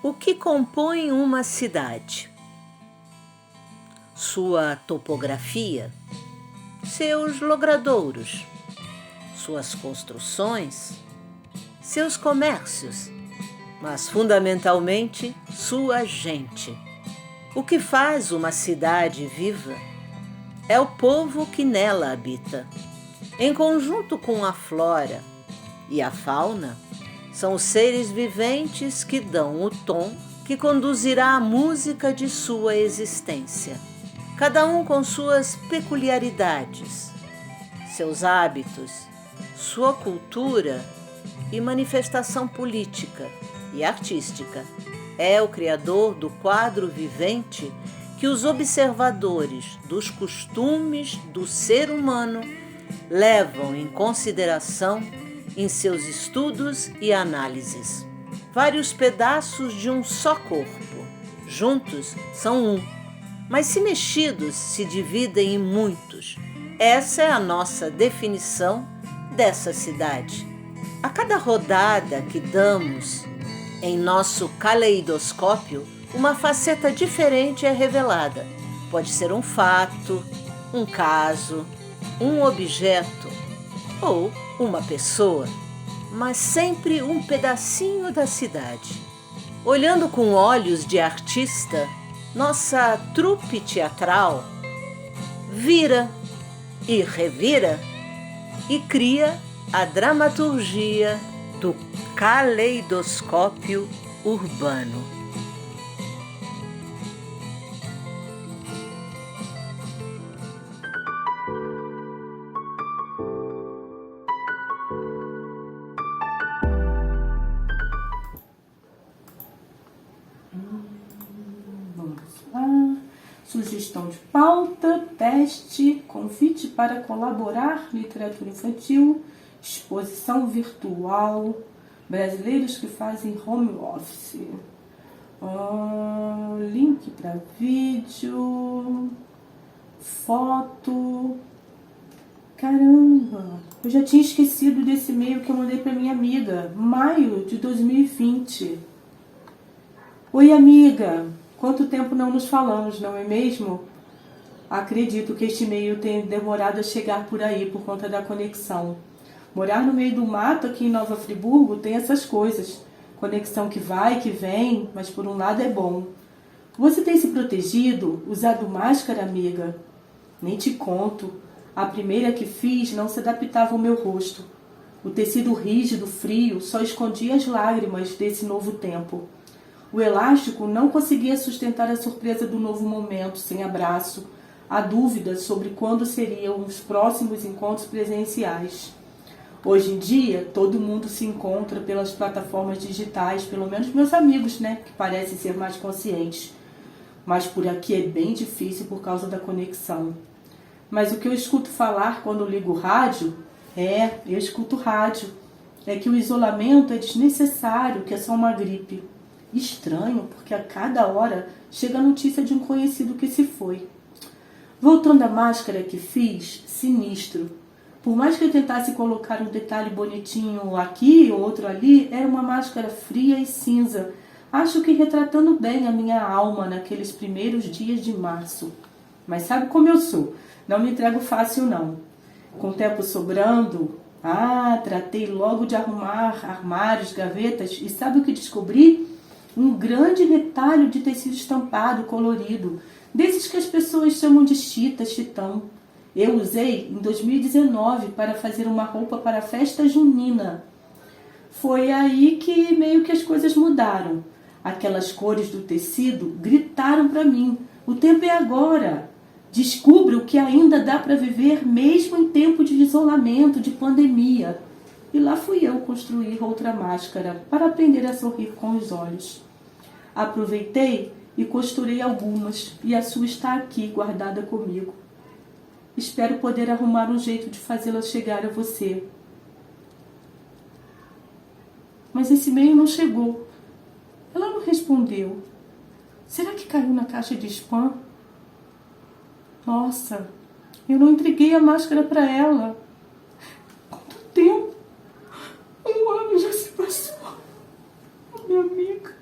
O que compõe uma cidade? Sua topografia, seus logradouros, suas construções, seus comércios, mas fundamentalmente sua gente. O que faz uma cidade viva é o povo que nela habita. Em conjunto com a flora e a fauna, são os seres viventes que dão o tom que conduzirá a música de sua existência. Cada um com suas peculiaridades, seus hábitos, sua cultura e manifestação política e artística. É o criador do quadro vivente que os observadores dos costumes do ser humano levam em consideração em seus estudos e análises. Vários pedaços de um só corpo, juntos são um, mas se mexidos se dividem em muitos. Essa é a nossa definição dessa cidade. A cada rodada que damos em nosso caleidoscópio, uma faceta diferente é revelada. Pode ser um fato, um caso, um objeto ou uma pessoa, mas sempre um pedacinho da cidade. Olhando com olhos de artista, nossa trupe teatral vira e revira e cria a dramaturgia do caleidoscópio urbano. Vamos lá. Sugestão de pauta, teste, convite para colaborar, literatura infantil, exposição virtual, brasileiros que fazem home office, link para vídeo, foto. Caramba, eu já tinha esquecido desse e-mail que eu mandei para minha amiga, maio de 2020. Oi, amiga, quanto tempo não nos falamos, não é mesmo? Acredito que este e-mail tenha demorado a chegar por aí por conta da conexão. Morar no meio do mato aqui em Nova Friburgo tem essas coisas. Conexão que vai, que vem, mas por um lado é bom. Você tem se protegido, usado máscara, amiga? Nem te conto. A primeira que fiz não se adaptava ao meu rosto. O tecido rígido, frio, só escondia as lágrimas desse novo tempo. O elástico não conseguia sustentar a surpresa do novo momento, sem abraço, a dúvida sobre quando seriam os próximos encontros presenciais. Hoje em dia, todo mundo se encontra pelas plataformas digitais, pelo menos meus amigos, né, que parecem ser mais conscientes. Mas por aqui é bem difícil por causa da conexão. Mas o que eu escuto falar quando ligo o rádio, eu escuto rádio, é que o isolamento é desnecessário, que é só uma gripe. Estranho, porque a cada hora chega a notícia de um conhecido que se foi. Voltando à máscara que fiz, sinistro. Por mais que eu tentasse colocar um detalhe bonitinho aqui ou outro ali, era uma máscara fria e cinza. Acho que retratando bem a minha alma naqueles primeiros dias de março. Mas sabe como eu sou? Não me entrego fácil, não. Com o tempo sobrando, tratei logo de arrumar armários, gavetas, e sabe o que descobri? Um grande retalho de tecido estampado, colorido, desses que as pessoas chamam de chita, chitão. Eu usei em 2019 para fazer uma roupa para a festa junina. Foi aí que meio que as coisas mudaram. Aquelas cores do tecido gritaram para mim: o tempo é agora. Descubra o que ainda dá para viver mesmo em tempo de isolamento, de pandemia. E lá fui eu construir outra máscara para aprender a sorrir com os olhos. Aproveitei e costurei algumas, e a sua está aqui guardada comigo. Espero poder arrumar um jeito de fazê-la chegar a você. Mas esse e-mail não chegou. Ela não respondeu. Será que caiu na caixa de spam? Nossa, eu não entreguei a máscara para ela. Quanto tempo? 1 ano já se passou. Minha amiga.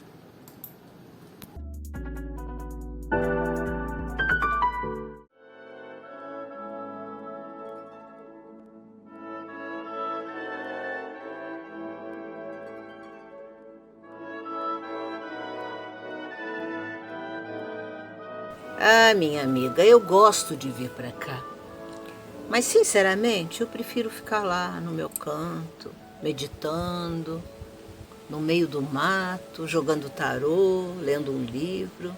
Ah, minha amiga, eu gosto de vir para cá. Mas, sinceramente, eu prefiro ficar lá no meu canto, meditando, no meio do mato, jogando tarô, lendo um livro.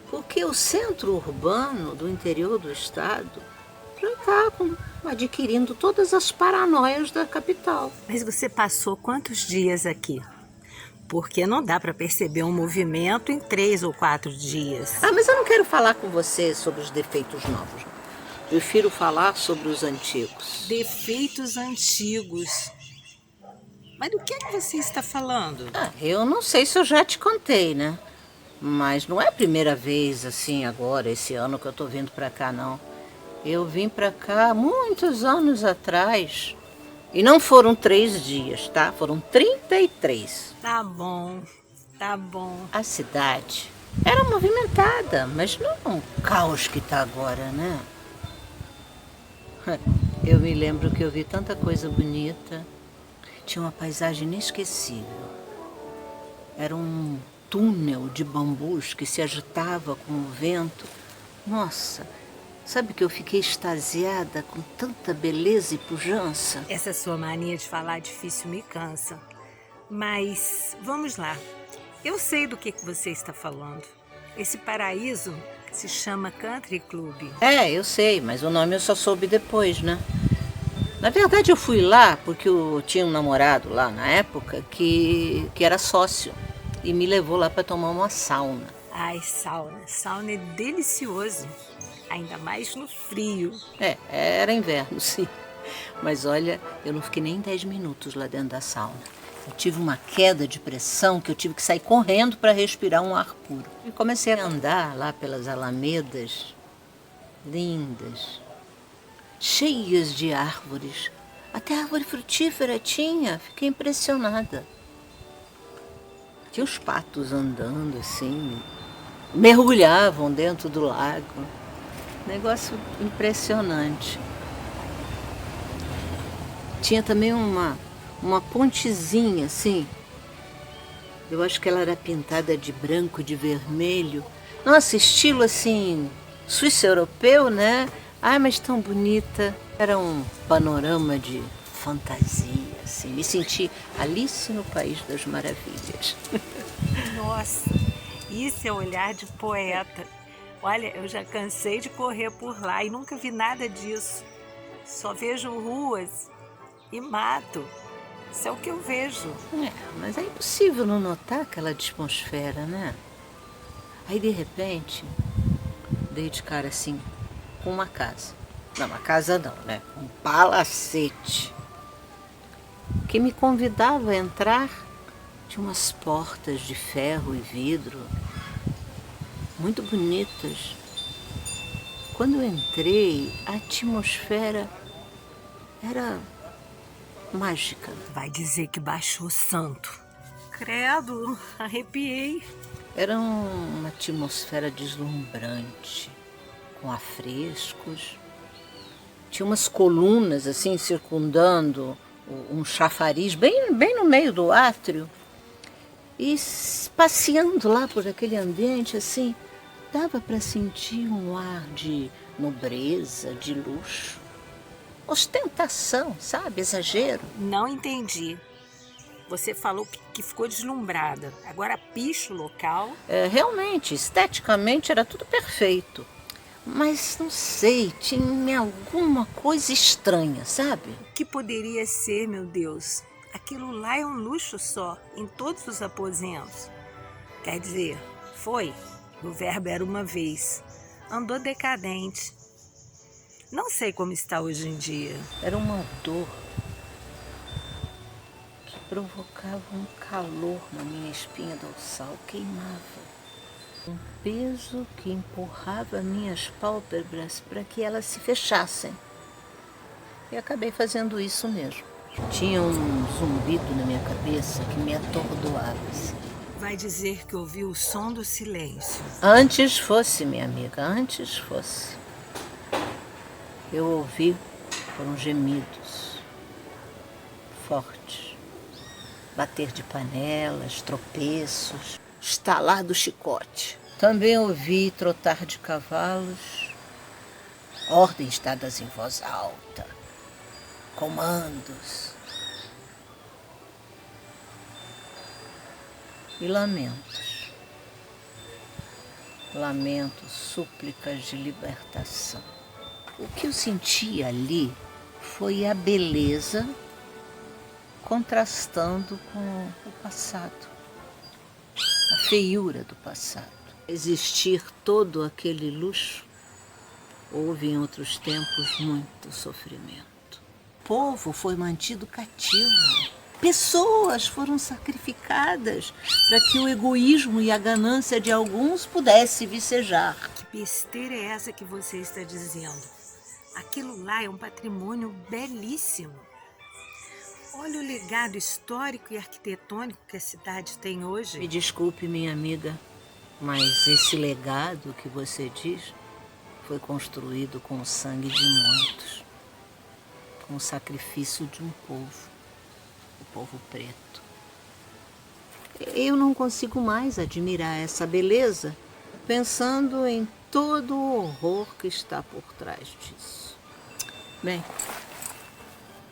Porque o centro urbano do interior do estado já está adquirindo todas as paranoias da capital. Mas você passou quantos dias aqui? Porque não dá para perceber um movimento em 3 ou 4 dias. Ah, mas eu não quero falar com você sobre os defeitos novos. Prefiro falar sobre os antigos. Defeitos antigos. Mas do que é que você está falando? Ah, eu não sei se eu já te contei, né? Mas não é a primeira vez, assim, agora, esse ano que eu tô vindo pra cá, não. Eu vim pra cá muitos anos atrás. E não foram 3 dias, tá? Foram 33. Tá bom, tá bom. A cidade era movimentada, mas não o caos que tá agora, né? Eu me lembro que eu vi tanta coisa bonita. Tinha uma paisagem inesquecível. Era um túnel de bambus que se agitava com o vento. Nossa, sabe que eu fiquei extasiada com tanta beleza e pujança? Essa sua mania de falar difícil me cansa. Mas vamos lá. Eu sei do que você está falando. Esse paraíso se chama Country Club. É, eu sei, mas o nome eu só soube depois, né? Na verdade, eu fui lá porque eu tinha um namorado lá na época que era sócio e me levou lá para tomar uma sauna. Ai, sauna. Sauna é delicioso. Ainda mais no frio. É, era inverno, sim. Mas olha, eu não fiquei nem 10 minutos lá dentro da sauna. Eu tive uma queda de pressão que eu tive que sair correndo para respirar um ar puro. E comecei a andar lá pelas alamedas lindas, cheias de árvores. Até árvore frutífera tinha. Fiquei impressionada. Tinha os patos andando assim, mergulhavam dentro do lago. Negócio impressionante. Tinha também uma pontezinha assim. Eu acho que ela era pintada de branco e de vermelho. Nossa, estilo assim, suíço-europeu, né? Ai, mas tão bonita. Era um panorama de fantasia, assim. Me senti Alice no País das Maravilhas. Nossa, isso é olhar de poeta. Olha, eu já cansei de correr por lá e nunca vi nada disso. Só vejo ruas e mato. Isso é o que eu vejo. É, mas é impossível não notar aquela atmosfera, né? Aí, de repente, dei de cara assim com uma casa. Não, uma casa não, né? Um palacete. Que me convidava a entrar. Tinha umas portas de ferro e vidro, muito bonitas. Quando eu entrei, a atmosfera era mágica. Vai dizer que baixou santo. Credo, arrepiei. Era uma atmosfera deslumbrante, com afrescos. Tinha umas colunas assim circundando um chafariz bem no meio do átrio. E passeando lá por aquele ambiente assim, dava para sentir um ar de nobreza, de luxo. Ostentação, sabe? Exagero. Não entendi. Você falou que ficou deslumbrada. Agora picha o local. É, realmente, esteticamente era tudo perfeito. Mas não sei, tinha alguma coisa estranha, sabe? O que poderia ser, meu Deus? Aquilo lá é um luxo só, em todos os aposentos. Quer dizer, foi. O verbo era uma vez. Andou decadente. Não sei como está hoje em dia. Era uma dor que provocava um calor na minha espinha dorsal, queimava. Um peso que empurrava minhas pálpebras para que elas se fechassem. E acabei fazendo isso mesmo. Tinha um zumbido na minha cabeça que me atordoava. Vai dizer que ouviu o som do silêncio. Antes fosse, minha amiga, antes fosse. Eu ouvi foram gemidos fortes, bater de panelas, tropeços, estalar do chicote. Também ouvi trotar de cavalos, ordens dadas em voz alta, comandos e lamentos. Lamentos, súplicas de libertação. O que eu senti ali foi a beleza contrastando com o passado, a feiura do passado. Existir todo aquele luxo, houve em outros tempos muito sofrimento. O povo foi mantido cativo. Pessoas foram sacrificadas para que o egoísmo e a ganância de alguns pudesse vicejar. Que besteira é essa que você está dizendo? Aquilo lá é um patrimônio belíssimo. Olha o legado histórico e arquitetônico que a cidade tem hoje. Me desculpe, minha amiga, mas esse legado que você diz foi construído com o sangue de muitos, com o sacrifício de um povo, o povo preto. Eu não consigo mais admirar essa beleza pensando em todo o horror que está por trás disso. Bem,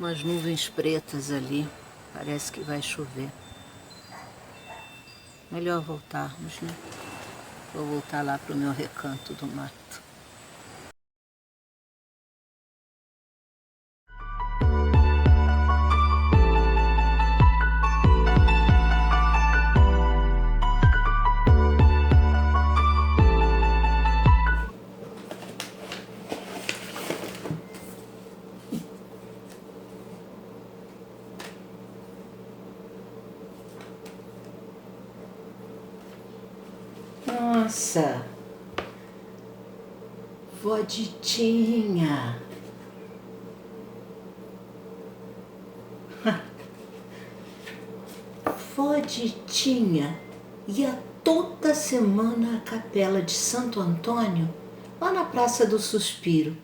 umas nuvens pretas ali, parece que vai chover. Melhor voltarmos, né? Vou voltar lá para o meu recanto do mato. Nossa, vó Ditinha. Vó Ditinha ia toda semana à capela de Santo Antônio, lá na Praça do Suspiro,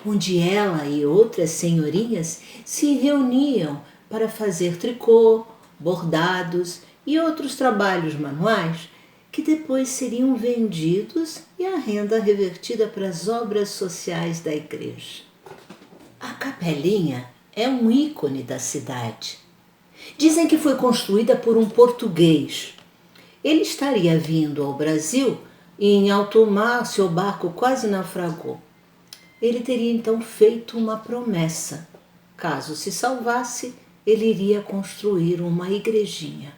onde ela e outras senhorinhas se reuniam para fazer tricô, bordados e outros trabalhos manuais que depois seriam vendidos e a renda revertida para as obras sociais da igreja. A capelinha é um ícone da cidade. Dizem que foi construída por um português. Ele estaria vindo ao Brasil e em alto mar seu barco quase naufragou. Ele teria então feito uma promessa. Caso se salvasse, ele iria construir uma igrejinha.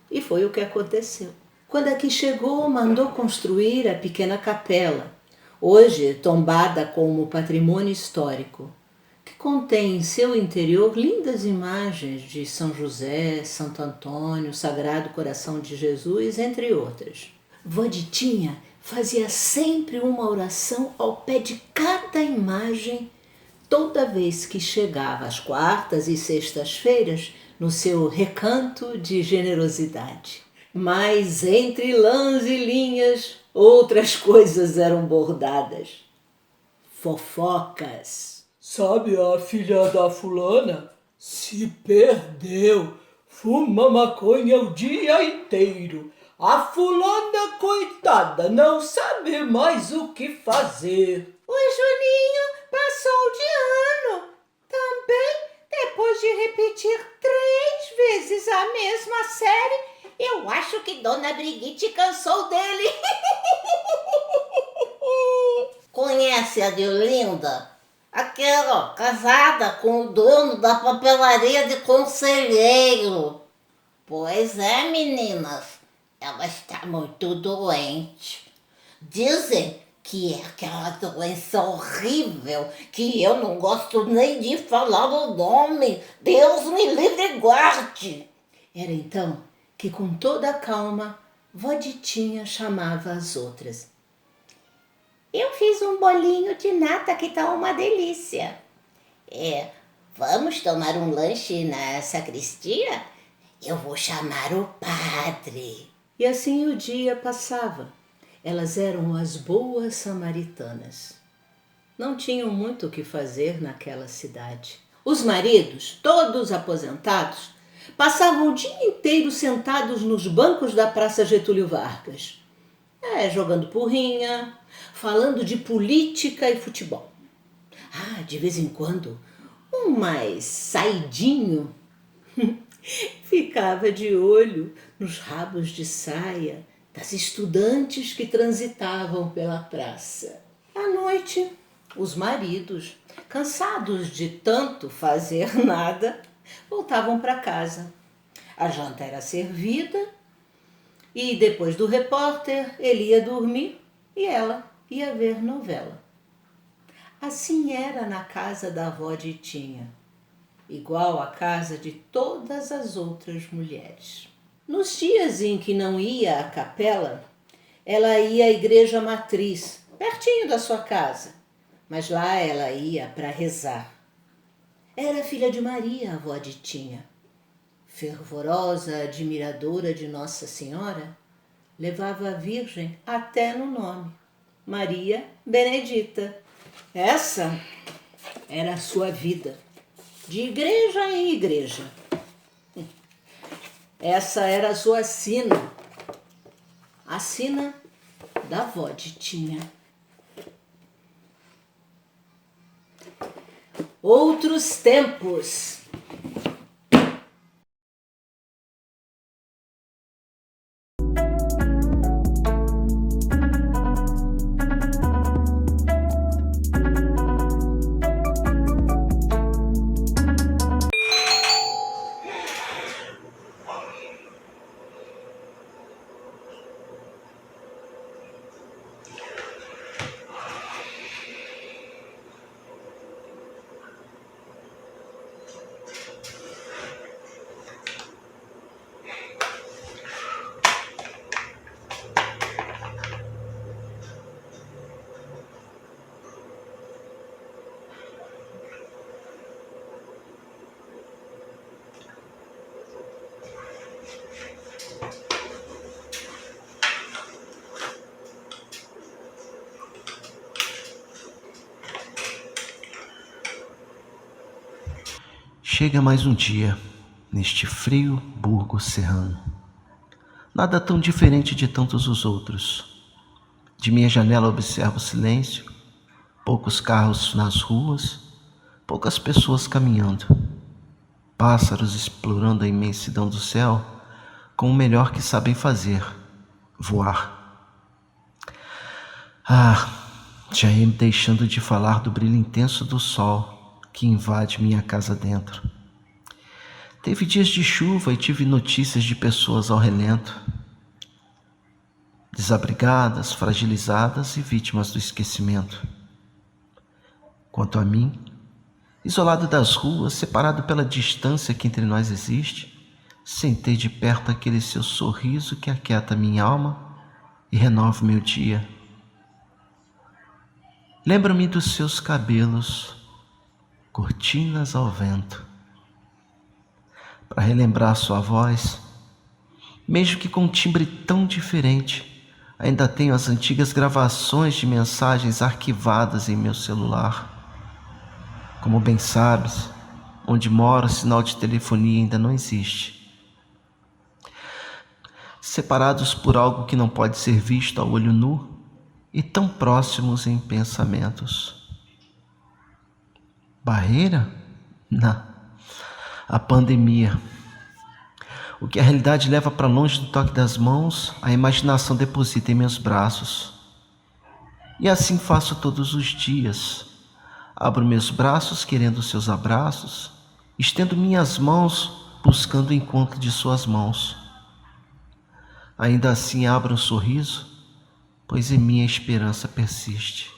E foi o que aconteceu. Quando aqui chegou, mandou construir a pequena capela, hoje tombada como patrimônio histórico, que contém em seu interior lindas imagens de São José, Santo Antônio, Sagrado Coração de Jesus, entre outras. Vó Ditinha fazia sempre uma oração ao pé de cada imagem, toda vez que chegava às quartas e sextas-feiras no seu recanto de generosidade. Mas entre lãs e linhas, outras coisas eram bordadas. Fofocas. Sabe a filha da fulana? Se perdeu. Fuma maconha o dia inteiro. A fulana, coitada, não sabe mais o que fazer. O Juninho passou de ano. Também, depois de repetir 3 vezes a mesma série, eu acho que Dona Brigitte cansou dele. Conhece a Diolinda? Aquela casada com o dono da papelaria de Conselheiro. Pois é, meninas, ela está muito doente. Dizem que é aquela doença horrível que eu não gosto nem de falar o nome. Deus me livre e guarde. Era então que com toda a calma, Vó Ditinha chamava as outras. Eu fiz um bolinho de nata que tá uma delícia. Vamos tomar um lanche na sacristia? Eu vou chamar o padre. E assim o dia passava. Elas eram as boas samaritanas. Não tinham muito o que fazer naquela cidade. Os maridos, todos aposentados, passavam o dia inteiro sentados nos bancos da Praça Getúlio Vargas. Jogando porrinha, falando de política e futebol. De vez em quando, um mais saidinho ficava de olho nos rabos de saia das estudantes que transitavam pela praça. À noite, os maridos, cansados de tanto fazer nada, voltavam para casa. A janta era servida e depois do repórter ele ia dormir e ela ia ver novela. Assim era na casa da avó Ditinha, igual à casa de todas as outras mulheres. Nos dias em que não ia à capela, ela ia à igreja matriz, pertinho da sua casa, mas lá ela ia para rezar. Era filha de Maria, a avó Ditinha. Fervorosa admiradora de Nossa Senhora, levava a Virgem até no nome, Maria Benedita. Essa era a sua vida, de igreja em igreja. Essa era a sua sina, a sina da avó Ditinha. Outros tempos. Chega mais um dia, neste frio burgo serrano. Nada tão diferente de tantos os outros. De minha janela observo o silêncio, poucos carros nas ruas, poucas pessoas caminhando. Pássaros explorando a imensidão do céu com o melhor que sabem fazer, voar. Já ia me deixando de falar do brilho intenso do sol que invade minha casa dentro. Teve dias de chuva e tive notícias de pessoas ao relento, desabrigadas, fragilizadas e vítimas do esquecimento. Quanto a mim, isolado das ruas, separado pela distância que entre nós existe, sentei de perto aquele seu sorriso que aquieta minha alma e renova meu dia. Lembro-me dos seus cabelos, cortinas ao vento. Para relembrar sua voz, mesmo que com um timbre tão diferente, ainda tenho as antigas gravações de mensagens arquivadas em meu celular. Como bem sabes, onde moro, sinal de telefonia ainda não existe. Separados por algo que não pode ser visto a olho nu e tão próximos em pensamentos. Barreira? Não. A pandemia. O que a realidade leva para longe do toque das mãos, a imaginação deposita em meus braços. E assim faço todos os dias. Abro meus braços querendo seus abraços, estendo minhas mãos buscando o encontro de suas mãos. Ainda assim abro um sorriso, pois em mim a esperança persiste.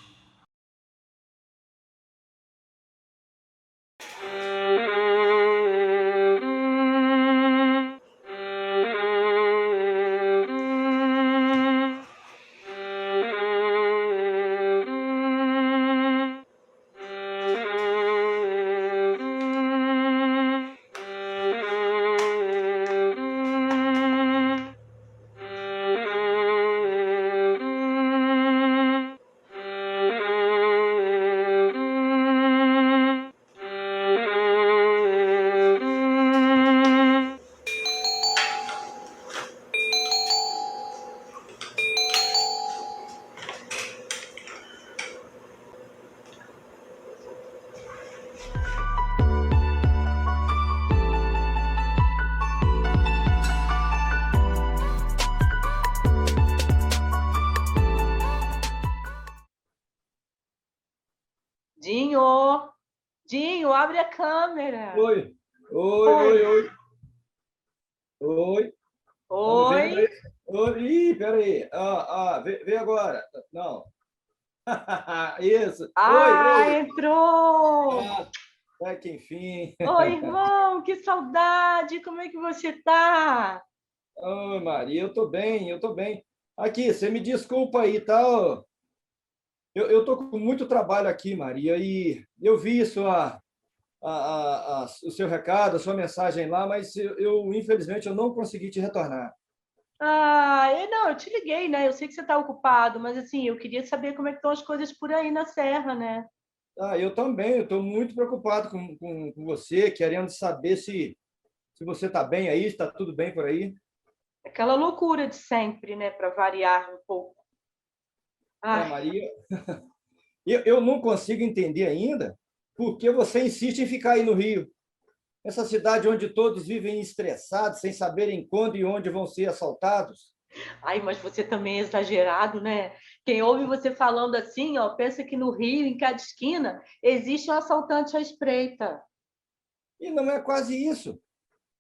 Dinho, abre a câmera. Oi, oi, Oi. oi, oi. Oi, estamos vendo Oi. aí? Oi, ih, peraí. Vê agora. Não. Isso. Oi, Ah, oi. entrou. Até que enfim. Oi, irmão, que saudade. Como é que você tá? Oi, Maria, eu tô bem, eu tô bem. Aqui, você me desculpa aí, tá? Eu tô com muito trabalho aqui, Maria, e eu vi o seu recado, a sua mensagem lá, mas infelizmente, eu não consegui te retornar. Não, eu te liguei, né? Eu sei que você está ocupado, mas assim, eu queria saber como é que estão as coisas por aí na Serra, né? Eu também, eu estou muito preocupado com você, querendo saber se você está bem aí, está tudo bem por aí. Aquela loucura de sempre, né? Para variar um pouco. Maria, eu não consigo entender ainda por que você insiste em ficar aí no Rio. Essa cidade onde todos vivem estressados, sem saberem quando e onde vão ser assaltados. Ai, mas você também é exagerado, né? Quem ouve você falando assim, ó, pensa que no Rio, em cada esquina, existe um assaltante à espreita. E não é quase isso.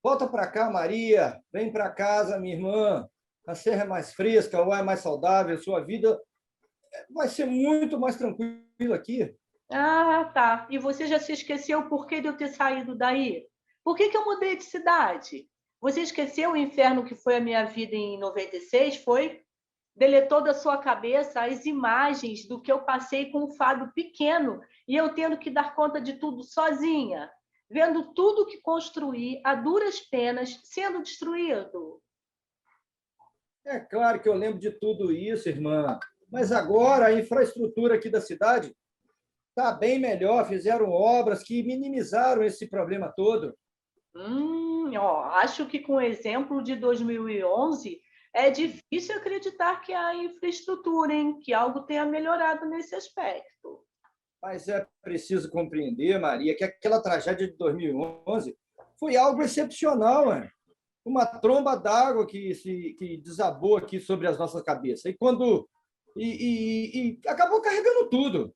Volta para cá, Maria. Vem para casa, minha irmã. A serra é mais fresca, o ar é mais saudável, sua vida vai ser muito mais tranquila aqui. Ah, tá. E você já se esqueceu o porquê de eu ter saído daí? Por que eu mudei de cidade? Você esqueceu o inferno que foi a minha vida em 96, foi? Deletou da sua cabeça as imagens do que eu passei com um Fábio pequeno e eu tendo que dar conta de tudo sozinha, vendo tudo que construí a duras penas sendo destruído. É claro que eu lembro de tudo isso, irmã. Mas agora a infraestrutura aqui da cidade está bem melhor. Fizeram obras que minimizaram esse problema todo. Acho que com o exemplo de 2011 é difícil acreditar que há infraestrutura, hein? Que algo tenha melhorado nesse aspecto. Mas é preciso compreender, Maria, que aquela tragédia de 2011 foi algo excepcional, né? Uma tromba d'água que desabou aqui sobre as nossas cabeças. E acabou carregando tudo.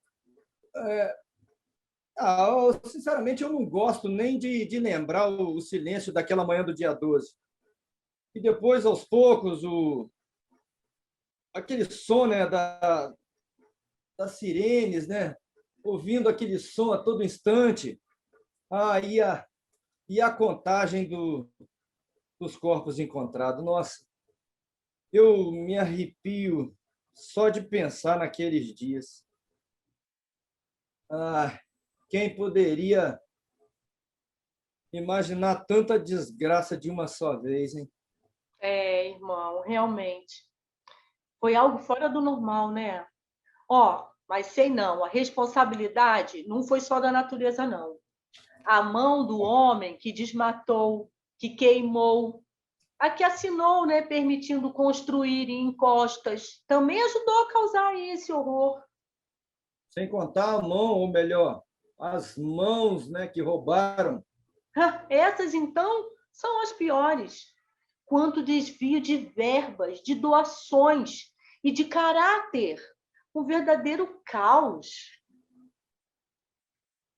Sinceramente, eu não gosto nem de lembrar o silêncio daquela manhã do dia 12. E depois, aos poucos, aquele som, né, das sirenes, né, ouvindo aquele som a todo instante. E a contagem dos corpos encontrados. Nossa, eu me arrepio só de pensar naqueles dias. Quem poderia imaginar tanta desgraça de uma só vez, hein? Irmão, realmente. Foi algo fora do normal, né? Mas sei não, a responsabilidade não foi só da natureza, não. A mão do homem que desmatou, que queimou, a que assinou, né, permitindo construir em encostas, também ajudou a causar esse horror. Sem contar a mão, ou melhor, as mãos, né, que roubaram. Essas, então, são as piores. Quanto desvio de verbas, de doações e de caráter. Um verdadeiro caos.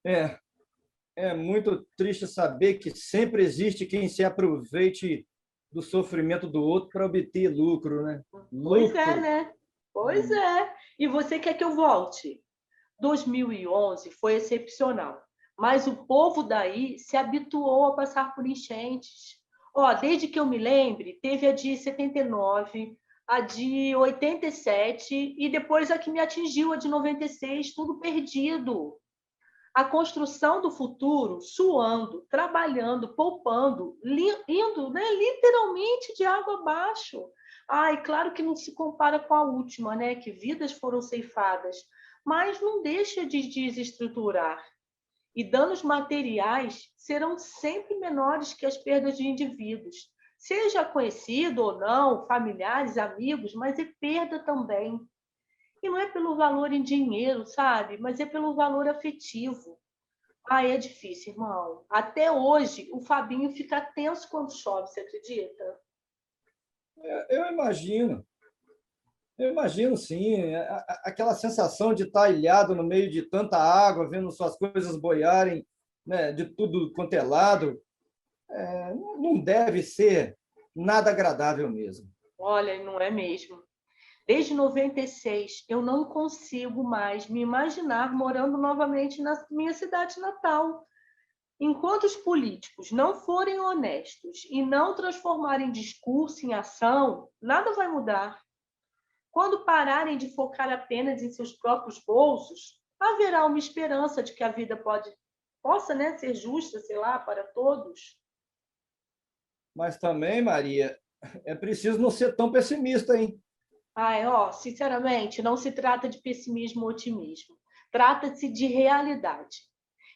É muito triste saber que sempre existe quem se aproveite do sofrimento do outro para obter lucro, né? Pois é, Lucro. né? Pois é. E você quer que eu volte? 2011 foi excepcional, mas o povo daí se habituou a passar por enchentes. Desde que eu me lembre, teve a de 79, a de 87 e depois a que me atingiu, a de 96, tudo perdido. A construção do futuro suando, trabalhando, poupando, indo, né, literalmente de água abaixo. Claro que não se compara com a última, né, que vidas foram ceifadas, mas não deixa de desestruturar. E danos materiais serão sempre menores que as perdas de indivíduos. Seja conhecido ou não, familiares, amigos, mas é perda também. E não é pelo valor em dinheiro, sabe? Mas é pelo valor afetivo. É difícil, irmão. Até hoje, o Fabinho fica tenso quando chove, você acredita? Eu imagino. Eu imagino, sim, aquela sensação de estar ilhado no meio de tanta água, vendo suas coisas boiarem, né, de tudo quanto é lado, não deve ser nada agradável mesmo. Olha, não é mesmo. Desde 96, eu não consigo mais me imaginar morando novamente na minha cidade natal. Enquanto os políticos não forem honestos e não transformarem discurso em ação, nada vai mudar. Quando pararem de focar apenas em seus próprios bolsos, haverá uma esperança de que a vida possa, né, ser justa, sei lá, para todos. Mas também, Maria, é preciso não ser tão pessimista, hein? Sinceramente, não se trata de pessimismo ou otimismo. Trata-se de realidade.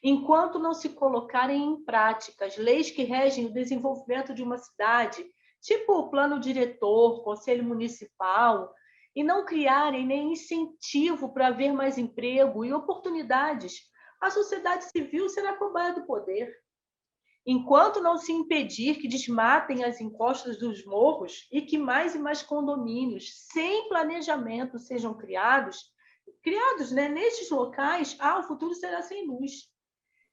Enquanto não se colocarem em prática as leis que regem o desenvolvimento de uma cidade, tipo o plano diretor, conselho municipal, e não criarem nem incentivo para haver mais emprego e oportunidades, a sociedade civil será cobaia do poder. Enquanto não se impedir que desmatem as encostas dos morros e que mais e mais condomínios sem planejamento sejam criados, né, nestes locais, o futuro será sem luz.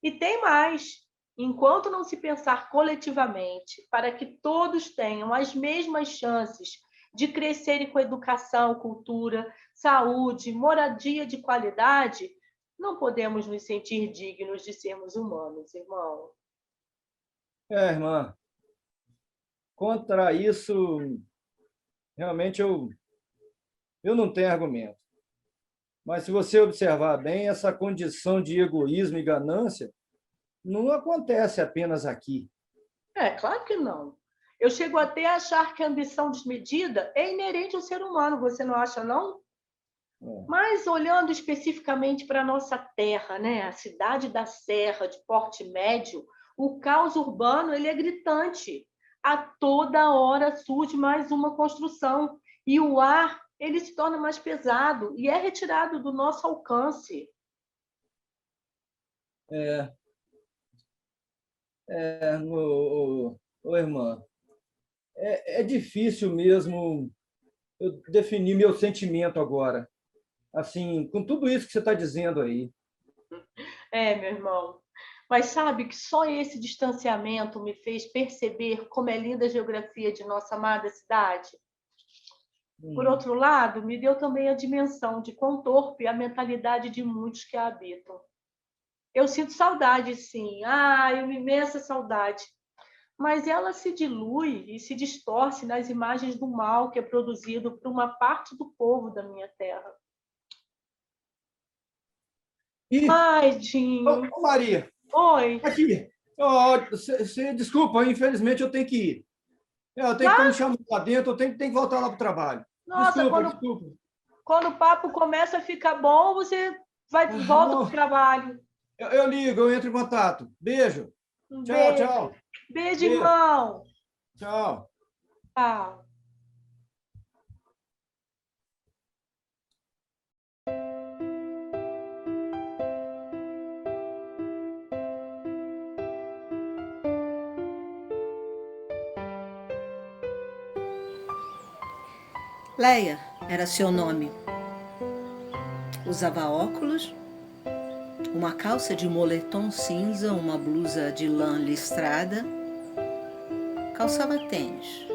E tem mais. Enquanto não se pensar coletivamente para que todos tenham as mesmas chances de crescerem com educação, cultura, saúde, moradia de qualidade, não podemos nos sentir dignos de sermos humanos, irmão. Irmã, contra isso, realmente eu não tenho argumento. Mas se você observar bem, essa condição de egoísmo e ganância não acontece apenas aqui. Claro que não. Eu chego até a achar que a ambição desmedida é inerente ao ser humano, você não acha, não? Mas olhando especificamente para a nossa terra, né, a cidade da Serra, de porte médio, o caos urbano ele é gritante. A toda hora surge mais uma construção e o ar ele se torna mais pesado e é retirado do nosso alcance. Irmã, é difícil mesmo eu definir meu sentimento agora. Assim, com tudo isso que você está dizendo aí. Meu irmão. Mas sabe que só esse distanciamento me fez perceber como é linda a geografia de nossa amada cidade? Por outro lado, me deu também a dimensão de quão torpe é a mentalidade de muitos que a habitam. Eu sinto saudade, sim. Uma imensa saudade. Mas ela se dilui e se distorce nas imagens do mal que é produzido por uma parte do povo da minha terra. Dinho. Maria. Oi. Aqui. Desculpa, infelizmente eu tenho que ir. Eu tenho que me chamar lá dentro, eu tenho que voltar lá para o trabalho. Nossa, desculpa. Quando o papo começa a ficar bom, você volta para o trabalho. Eu ligo, eu entro em contato. Beijo. Tchau. Beijo, irmão. Tchau. Tchau. Leia era seu nome. Usava óculos, uma calça de moletom cinza, uma blusa de lã listrada, calçava tênis.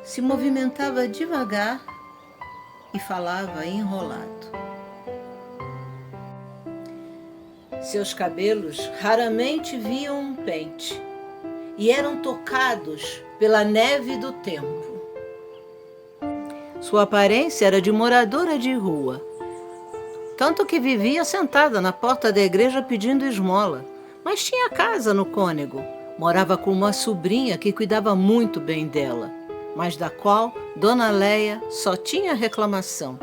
Se movimentava devagar e falava enrolado. Seus cabelos raramente viam um pente e eram tocados pela neve do tempo. Sua aparência era de moradora de rua, tanto que vivia sentada na porta da igreja pedindo esmola, mas tinha casa no Cônego. Morava com uma sobrinha que cuidava muito bem dela, mas da qual Dona Leia só tinha reclamação.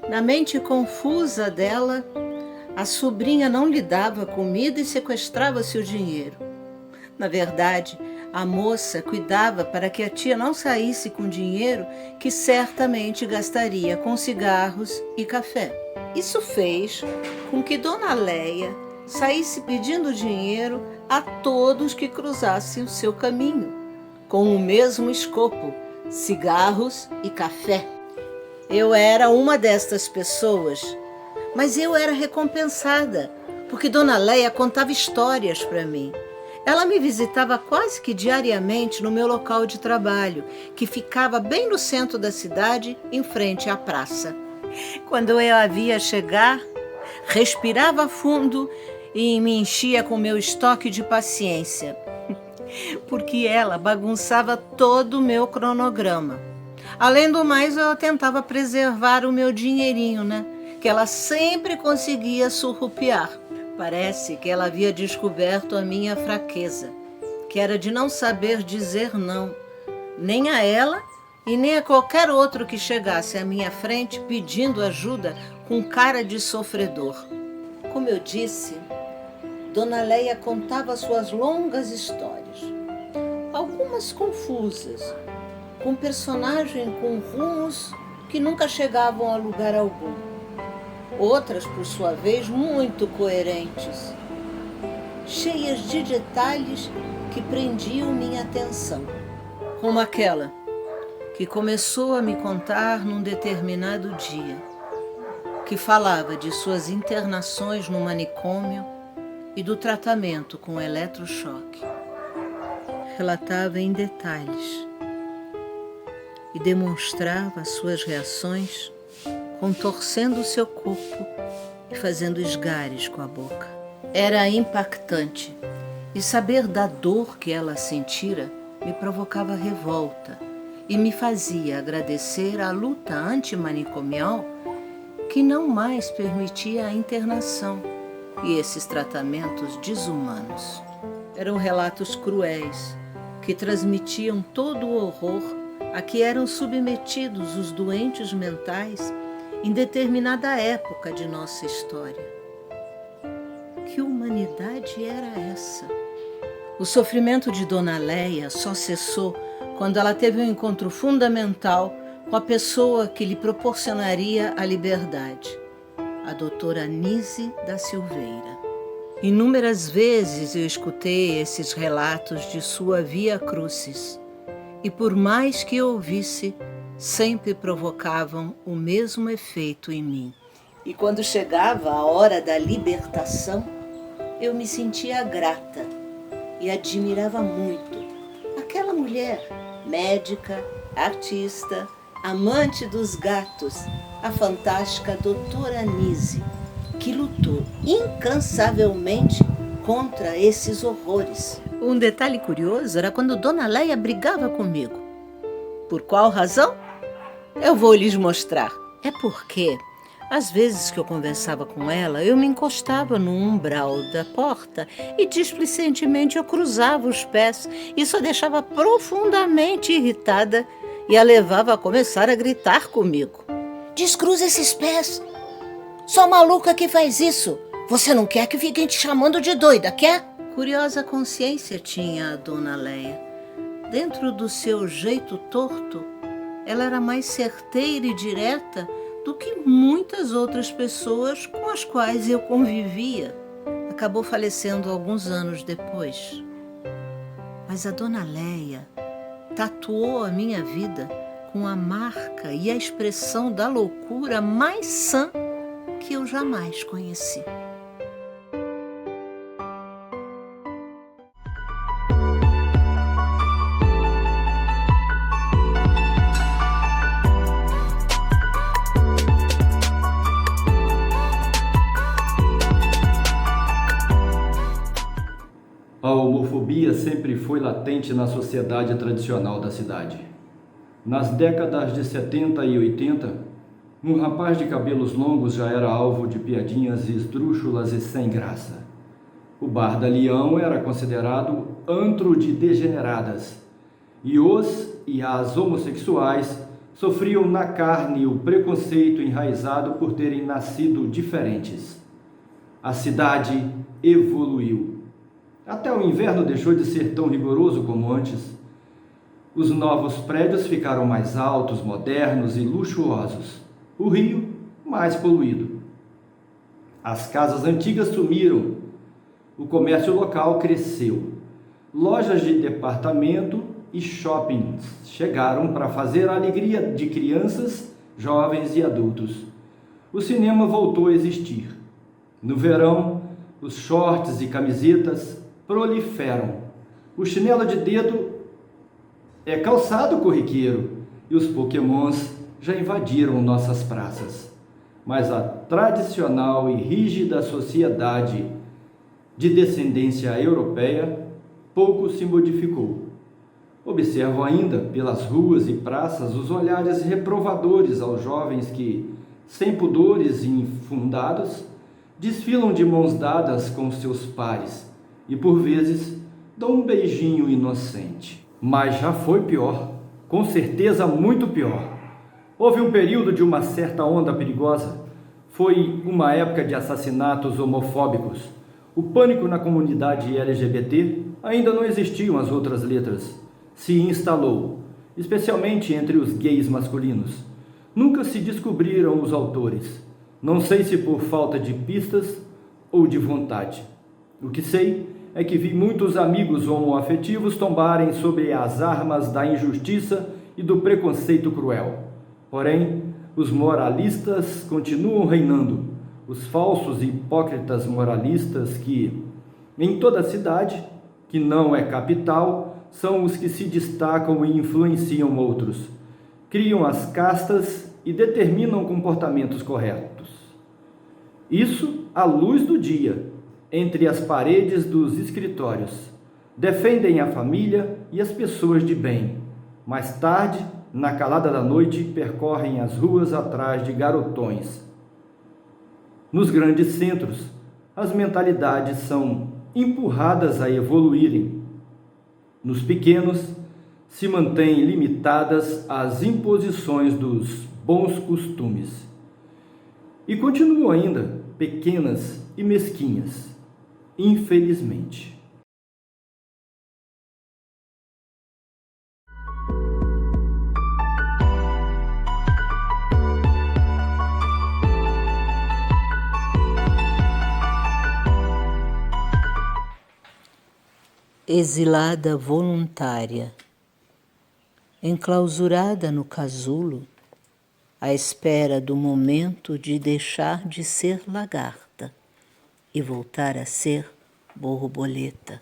Na mente confusa dela, a sobrinha não lhe dava comida e sequestrava seu dinheiro. Na verdade, a moça cuidava para que a tia não saísse com dinheiro que certamente gastaria com cigarros e café. Isso fez com que Dona Leia saísse pedindo dinheiro a todos que cruzassem o seu caminho, com o mesmo escopo, cigarros e café. Eu era uma destas pessoas, mas eu era recompensada, porque Dona Leia contava histórias para mim. Ela me visitava quase que diariamente no meu local de trabalho, que ficava bem no centro da cidade, em frente à praça. Quando eu a via chegar, respirava fundo e me enchia com meu estoque de paciência, porque ela bagunçava todo o meu cronograma. Além do mais, eu tentava preservar o meu dinheirinho, né? Que ela sempre conseguia surrupiar. Parece que ela havia descoberto a minha fraqueza, que era de não saber dizer não, nem a ela e nem a qualquer outro que chegasse à minha frente pedindo ajuda com cara de sofredor. Como eu disse, Dona Leia contava suas longas histórias, algumas confusas, com personagem com rumos que nunca chegavam a lugar algum. Outras, por sua vez, muito coerentes, cheias de detalhes que prendiam minha atenção, como aquela que começou a me contar num determinado dia, que falava de suas internações no manicômio e do tratamento com eletrochoque. Relatava em detalhes e demonstrava suas reações contorcendo seu corpo e fazendo esgares com a boca. Era impactante, e saber da dor que ela sentira me provocava revolta e me fazia agradecer a luta antimanicomial que não mais permitia a internação e esses tratamentos desumanos. Eram relatos cruéis que transmitiam todo o horror a que eram submetidos os doentes mentais em determinada época de nossa história. Que humanidade era essa? O sofrimento de Dona Leia só cessou quando ela teve um encontro fundamental com a pessoa que lhe proporcionaria a liberdade, a doutora Nise da Silveira. Inúmeras vezes eu escutei esses relatos de sua via crucis, e por mais que eu ouvisse, sempre provocavam o mesmo efeito em mim. E quando chegava a hora da libertação, eu me sentia grata e admirava muito aquela mulher, médica, artista, amante dos gatos, a fantástica doutora Nise, que lutou incansavelmente contra esses horrores. Um detalhe curioso era quando Dona Leia brigava comigo. Por qual razão? Eu vou lhes mostrar. É porque, às vezes que eu conversava com ela, eu me encostava no umbral da porta e displicentemente eu cruzava os pés. Isso a deixava profundamente irritada e a levava a começar a gritar comigo. Descruza esses pés! Só maluca que faz isso! Você não quer que fiquem te chamando de doida, quer? Curiosa consciência tinha a Dona Leia. Dentro do seu jeito torto, ela era mais certeira e direta do que muitas outras pessoas com as quais eu convivia. Acabou falecendo alguns anos depois. Mas a Dona Leia tatuou a minha vida com a marca e a expressão da loucura mais sã que eu jamais conheci. A homofobia sempre foi latente na sociedade tradicional da cidade. Nas décadas de 70 e 80, um rapaz de cabelos longos já era alvo de piadinhas esdrúxulas e sem graça. O Bar da Leão era considerado antro de degeneradas, e os e as homossexuais sofriam na carne o preconceito enraizado por terem nascido diferentes. A cidade evoluiu. Até o inverno deixou de ser tão rigoroso como antes. Os novos prédios ficaram mais altos, modernos e luxuosos. O Rio, mais poluído. As casas antigas sumiram. O comércio local cresceu. Lojas de departamento e shoppings chegaram para fazer a alegria de crianças, jovens e adultos. O cinema voltou a existir. No verão, os shorts e camisetas proliferam. O chinelo de dedo é calçado corriqueiro e os pokémons já invadiram nossas praças. Mas a tradicional e rígida sociedade de descendência europeia pouco se modificou. Observo ainda pelas ruas e praças os olhares reprovadores aos jovens que, sem pudores infundados, desfilam de mãos dadas com seus pares e, por vezes, dão um beijinho inocente. Mas já foi pior, com certeza muito pior. Houve um período de uma certa onda perigosa. Foi uma época de assassinatos homofóbicos. O pânico na comunidade LGBT ainda não existiam as outras letras. Se instalou, especialmente entre os gays masculinos. Nunca se descobriram os autores. Não sei se por falta de pistas ou de vontade. O que sei é que vi muitos amigos homoafetivos tombarem sob as armas da injustiça e do preconceito cruel. Porém, os moralistas continuam reinando, os falsos e hipócritas moralistas que, em toda a cidade, que não é capital, são os que se destacam e influenciam outros, criam as castas e determinam comportamentos corretos. Isso à luz do dia, entre as paredes dos escritórios. Defendem a família e as pessoas de bem. Mais tarde, na calada da noite, percorrem as ruas atrás de garotões. Nos grandes centros, as mentalidades são empurradas a evoluírem. Nos pequenos, se mantêm limitadas às imposições dos bons costumes. E continuam ainda pequenas e mesquinhas, infelizmente. Exilada voluntária, enclausurada no casulo, à espera do momento de deixar de ser lagarta e voltar a ser borboleta.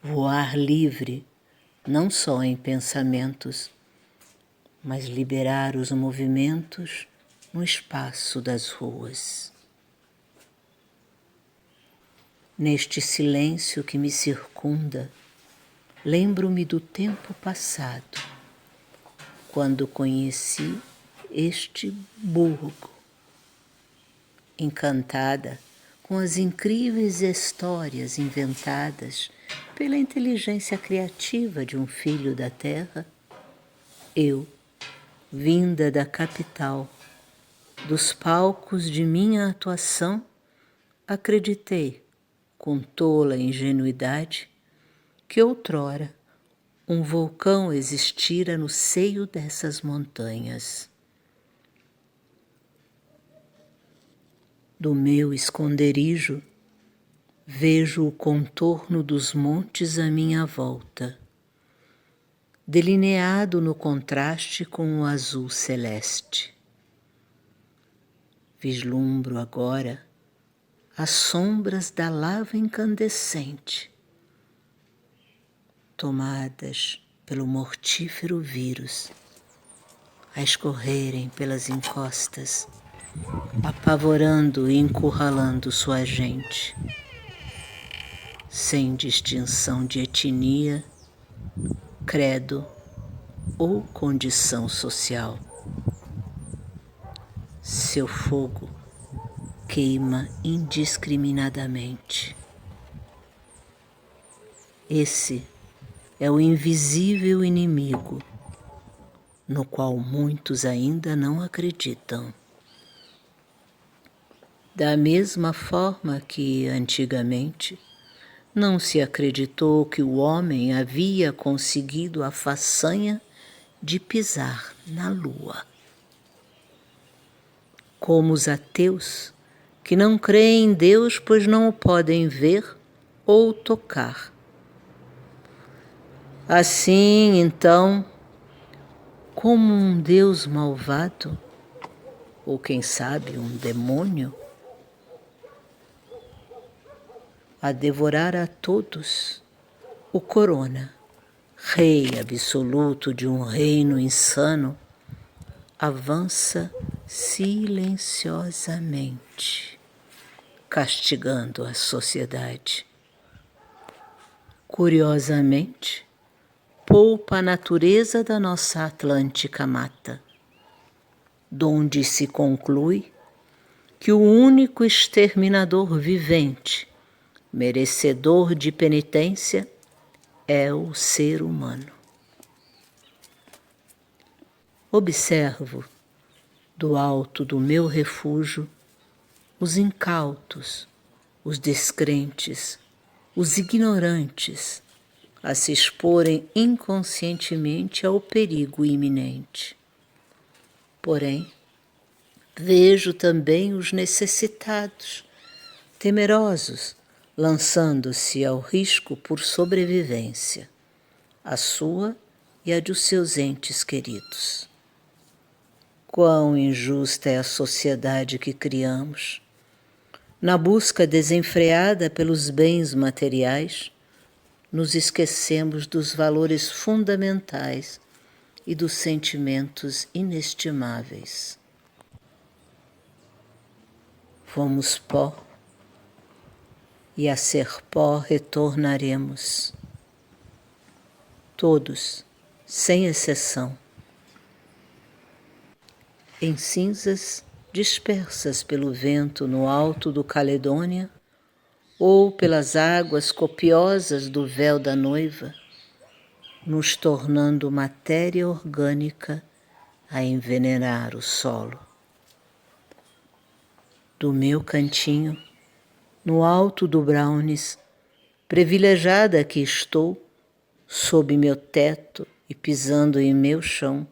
Voar livre, não só em pensamentos, mas liberar os movimentos no espaço das ruas. Neste silêncio que me circunda, lembro-me do tempo passado, quando conheci este burgo, encantada com as incríveis histórias inventadas pela inteligência criativa de um filho da terra. Eu, vinda da capital, dos palcos de minha atuação, acreditei, com tola ingenuidade, que outrora um vulcão existira no seio dessas montanhas. Do meu esconderijo, vejo o contorno dos montes à minha volta, delineado no contraste com o azul celeste. Vislumbro agora as sombras da lava incandescente, tomadas pelo mortífero vírus, a escorrerem pelas encostas, apavorando e encurralando sua gente, sem distinção de etnia, credo ou condição social. Seu fogo queima indiscriminadamente. Esse é o invisível inimigo, no qual muitos ainda não acreditam. Da mesma forma que, antigamente, não se acreditou que o homem havia conseguido a façanha de pisar na lua. Como os ateus, que não creem em Deus, pois não o podem ver ou tocar. Assim, então, como um Deus malvado, ou quem sabe um demônio, a devorar a todos, o Corona, rei absoluto de um reino insano, avança silenciosamente, castigando a sociedade. Curiosamente, poupa a natureza da nossa atlântica mata, donde se conclui que o único exterminador vivente, merecedor de penitência, é o ser humano. Observo, do alto do meu refúgio, os incautos, os descrentes, os ignorantes, a se exporem inconscientemente ao perigo iminente. Porém, vejo também os necessitados, temerosos, lançando-se ao risco por sobrevivência, a sua e a dos seus entes queridos. Quão injusta é a sociedade que criamos, na busca desenfreada pelos bens materiais, nos esquecemos dos valores fundamentais e dos sentimentos inestimáveis. Fomos pó, e a ser pó retornaremos. Todos, sem exceção, em cinzas dispersas pelo vento no alto do Caledônia, ou pelas águas copiosas do véu da noiva, nos tornando matéria orgânica a envenenar o solo. Do meu cantinho, no alto do Brownies, privilegiada que estou, sob meu teto e pisando em meu chão,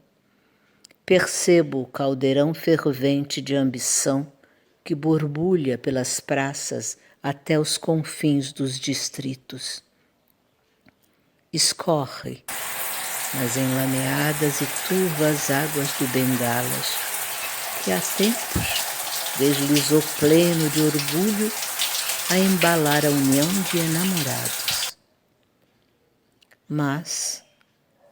percebo o caldeirão fervente de ambição que borbulha pelas praças até os confins dos distritos. Escorre nas enlameadas e turvas águas do Bengalas, que há tempos deslizou pleno de orgulho a embalar a união de enamorados. Mas,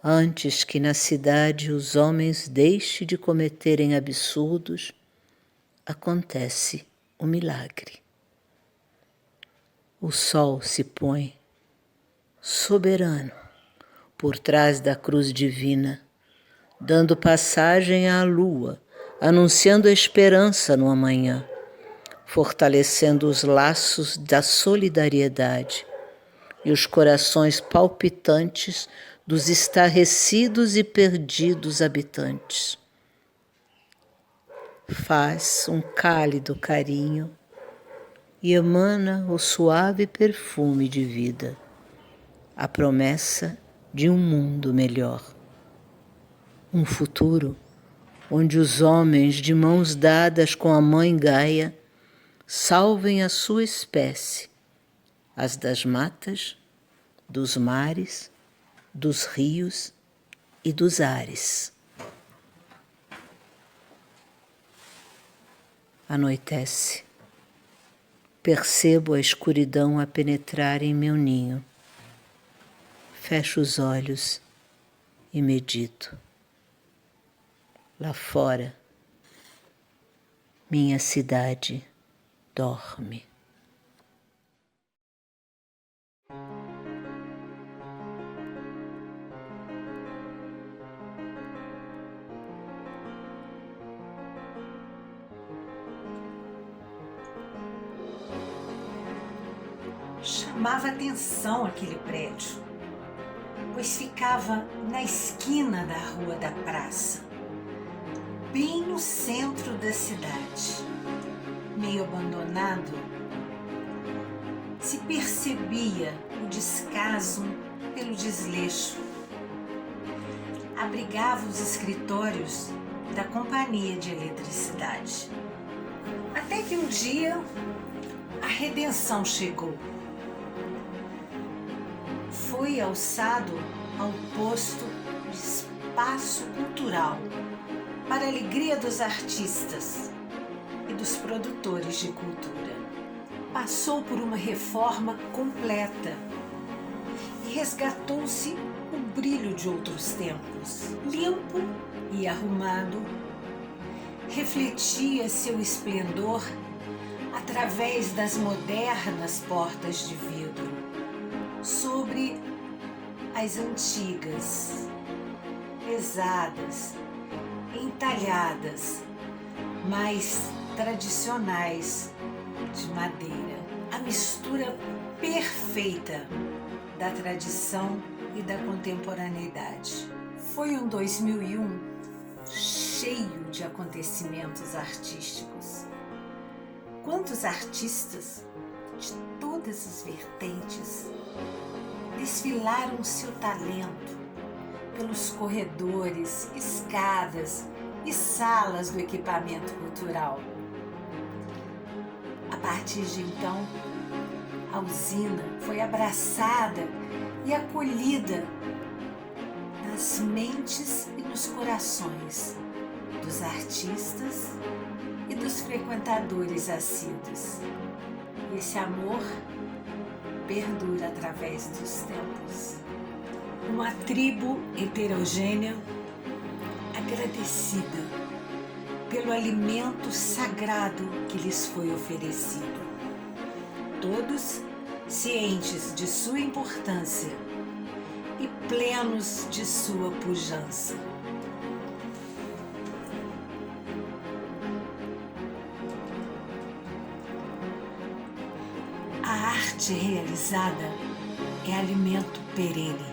antes que na cidade os homens deixem de cometerem absurdos, acontece o milagre. O sol se põe, soberano, por trás da cruz divina, dando passagem à lua, anunciando a esperança no amanhã, fortalecendo os laços da solidariedade e os corações palpitantes dos estarrecidos e perdidos habitantes. Faz um cálido carinho e emana o suave perfume de vida, a promessa de um mundo melhor. Um futuro onde os homens, de mãos dadas com a Mãe Gaia, salvem a sua espécie, as das matas, dos mares, dos rios e dos ares. Anoitece. Percebo a escuridão a penetrar em meu ninho. Fecho os olhos e medito. Lá fora, minha cidade dorme. Chamava atenção aquele prédio, pois ficava na esquina da Rua da Praça, bem no centro da cidade. Meio abandonado, se percebia o descaso pelo desleixo. Abrigava os escritórios da companhia de eletricidade. Até que um dia a redenção chegou. Foi alçado ao posto de espaço cultural para a alegria dos artistas e dos produtores de cultura. Passou por uma reforma completa e resgatou-se o brilho de outros tempos. Limpo e arrumado, refletia seu esplendor através das modernas portas de vidro sobre as antigas, pesadas, entalhadas, mais tradicionais de madeira. A mistura perfeita da tradição e da contemporaneidade. Foi um 2001 cheio de acontecimentos artísticos. Quantos artistas de todas as vertentes desfilaram seu talento pelos corredores, escadas e salas do equipamento cultural. A partir de então, a usina foi abraçada e acolhida nas mentes e nos corações dos artistas e dos frequentadores assíduos. E esse amor perdura através dos tempos. Uma tribo heterogênea, agradecida pelo alimento sagrado que lhes foi oferecido. Todos cientes de sua importância e plenos de sua pujança. A arte realizada é alimento perene.